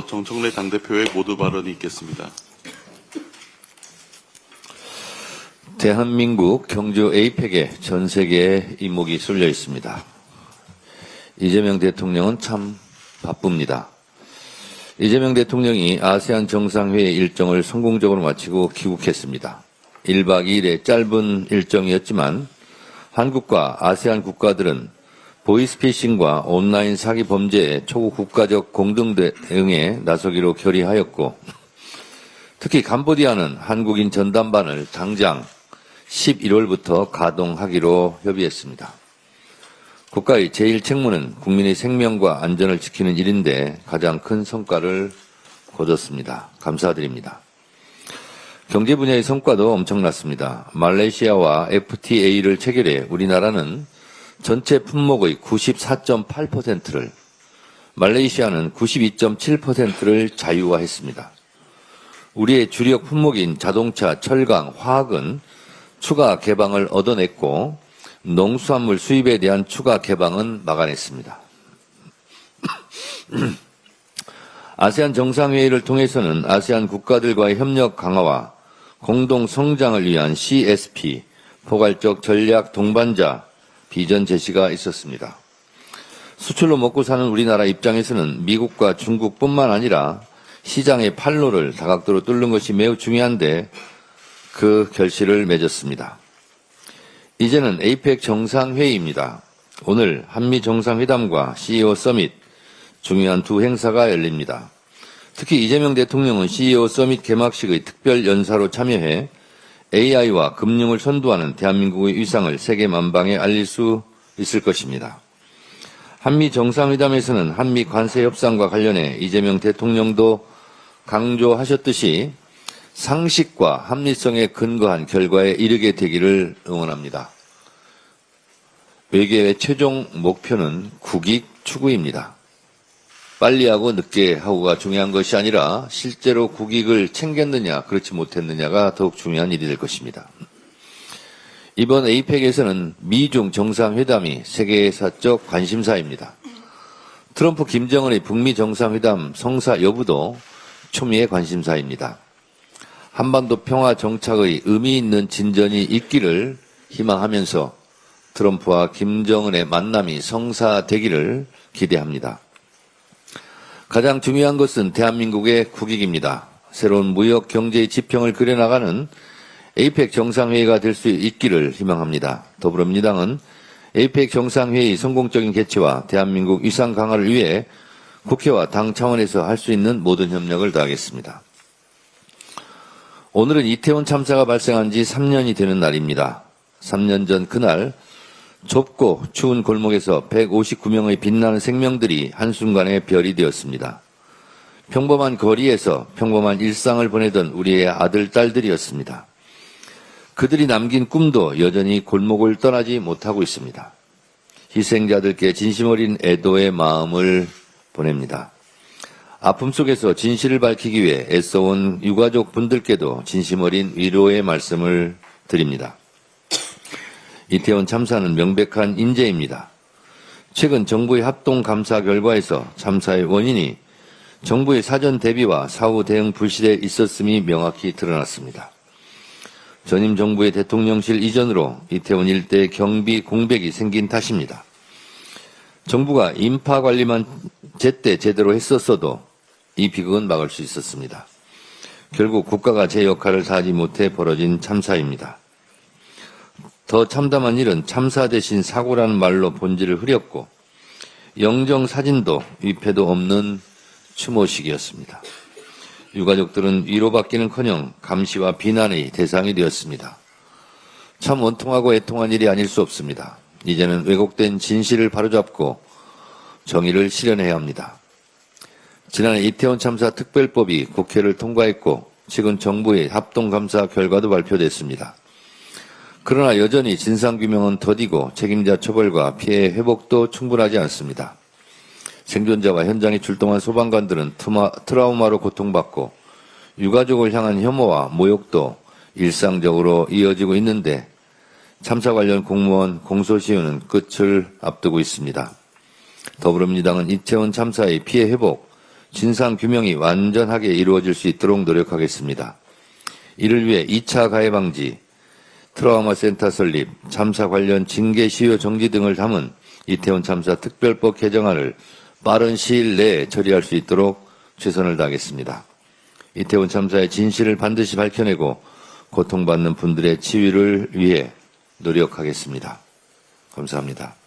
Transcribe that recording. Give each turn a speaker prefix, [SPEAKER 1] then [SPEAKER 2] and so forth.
[SPEAKER 1] 이어서 정청래 당대표의 모두 발언이 있겠습니다.
[SPEAKER 2] 대한민국 경주 에이펙에 전 세계의 이목이 쏠려 있습니다. 이재명 대통령은 참 바쁩니다. 이재명 대통령이 아세안 정상회의 일정을 성공적으로 마치고 귀국했습니다. 1박 2일의 짧은 일정이었지만 한국과 아세안 국가들은 보이스피싱과 온라인 사기 범죄의 초국 국가적 공동 대응에 나서기로 결의하였고, 특히 캄보디아는 한국인 전담반을 당장 11월부터 가동하기로 협의했습니다. 국가의 제1책무는 국민의 생명과 안전을 지키는 일인데 가장 큰 성과를 거뒀습니다. 감사드립니다. 경제 분야의 성과도 엄청났습니다. 말레이시아와 FTA를 체결해 우리나라는 전체 품목의 94.8%를, 말레이시아는 92.7%를 자유화했습니다. 우리의 주력 품목인 자동차, 철강, 화학은 추가 개방을 얻어냈고 농수산물 수입에 대한 추가 개방은 막아냈습니다. 아세안 정상회의를 통해서는 아세안 국가들과의 협력 강화와 공동 성장을 위한 CSP, 포괄적 전략 동반자 비전 제시가 있었습니다. 수출로 먹고 사는 우리나라 입장에서는 미국과 중국뿐만 아니라 시장의 판로를 다각도로 뚫는 것이 매우 중요한데 그 결실을 맺었습니다. 이제는 에이펙 정상회의입니다. 오늘 한미 정상회담과 CEO 서밋, 중요한 두 행사가 열립니다. 특히 이재명 대통령은 CEO 서밋 개막식의 특별 연사로 참여해 AI와 금융을 선도하는 대한민국의 위상을 세계 만방에 알릴 수 있을 것입니다. 한미 정상회담에서는 한미 관세 협상과 관련해 이재명 대통령도 강조하셨듯이 상식과 합리성에 근거한 결과에 이르게 되기를 응원합니다. 외교의 최종 목표는 국익 추구입니다. 빨리 하고 늦게 하고가 중요한 것이 아니라 실제로 국익을 챙겼느냐 그렇지 못했느냐가 더욱 중요한 일이 될 것입니다. 이번 에이펙에서는 미중 정상회담이 세계사적 관심사입니다. 트럼프 김정은의 북미 정상회담 성사 여부도 초미의 관심사입니다. 한반도 평화 정착의 의미 있는 진전이 있기를 희망하면서 트럼프와 김정은의 만남이 성사되기를 기대합니다. 가장 중요한 것은 대한민국의 국익입니다. 새로운 무역 경제의 지평을 그려나가는 에이펙 정상회의가 될 수 있기를 희망합니다. 더불어민주당은 에이펙 정상회의 성공적인 개최와 대한민국 위상 강화를 위해 국회와 당 차원에서 할 수 있는 모든 협력을 다하겠습니다. 오늘은 이태원 참사가 발생한 지 3년이 되는 날입니다. 3년 전 그날 좁고 추운 골목에서 159명의 빛나는 생명들이 한순간에 별이 되었습니다. 평범한 거리에서 평범한 일상을 보내던 우리의 아들, 딸들이었습니다. 그들이 남긴 꿈도 여전히 골목을 떠나지 못하고 있습니다. 희생자들께 진심 어린 애도의 마음을 보냅니다. 아픔 속에서 진실을 밝히기 위해 애써온 유가족 분들께도 진심 어린 위로의 말씀을 드립니다. 이태원 참사는 명백한 인재입니다. 최근 정부의 합동감사 결과에서 참사의 원인이 정부의 사전 대비와 사후 대응 불실에 있었음이 명확히 드러났습니다. 전임 정부의 대통령실 이전으로 이태원 일대 경비 공백이 생긴 탓입니다. 정부가 인파 관리만 제때 제대로 했었어도 이 비극은 막을 수 있었습니다. 결국 국가가 제 역할을 다하지 못해 벌어진 참사입니다. 더 참담한 일은 참사 대신 사고라는 말로 본질을 흐렸고 영정 사진도 위패도 없는 추모식이었습니다. 유가족들은 위로받기는커녕 감시와 비난의 대상이 되었습니다. 참 원통하고 애통한 일이 아닐 수 없습니다. 이제는 왜곡된 진실을 바로잡고 정의를 실현해야 합니다. 지난해 이태원 참사 특별법이 국회를 통과했고 최근 정부의 합동감사 결과도 발표됐습니다. 그러나 여전히 진상규명은 더디고 책임자 처벌과 피해 회복도 충분하지 않습니다. 생존자와 현장에 출동한 소방관들은 트라우마로 고통받고 유가족을 향한 혐오와 모욕도 일상적으로 이어지고 있는데 참사 관련 공무원 공소시효는 끝을 앞두고 있습니다. 더불어민주당은 이태원 참사의 피해 회복, 진상 규명이 완전하게 이루어질 수 있도록 노력하겠습니다. 이를 위해 2차 가해 방지, 트라우마 센터 설립, 참사 관련 징계 시효 정지 등을 담은 이태원 참사 특별법 개정안을 빠른 시일 내에 처리할 수 있도록 최선을 다하겠습니다. 이태원 참사의 진실을 반드시 밝혀내고 고통받는 분들의 치유를 위해 노력하겠습니다. 감사합니다.